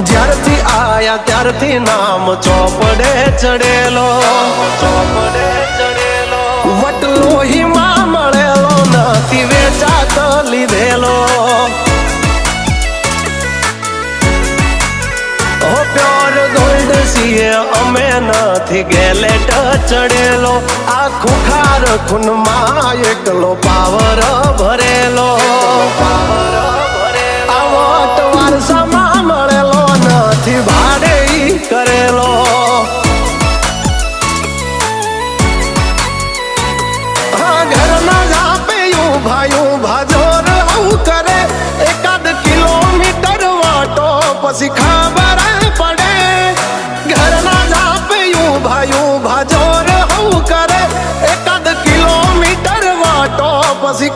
જ્યારથી આયા ત્યારથી નામ ચોપડે ચડેલો, વટલો હિમા મળેલો નથી વેચાત લીધેલો. ઓ પ્યોર ગોલ્ડ છીએ અમે નથી ગેલેટ ચડેલો. આ ખુખાર ખૂનમાં એકલો પાવર ભરેલો. આ વટ વારસામાં મળેલો નથી ભાડે ઈ કરેલો. હા ઘરના ઝાપે ઊભા જોર આવું કરે. એકાદ કિલોમીટર વાટો પછી ખબર પડે. ઘરના ઝાપે ઊભા જોર આવું કરે. એકાદ કિલોમીટર વાટો પછી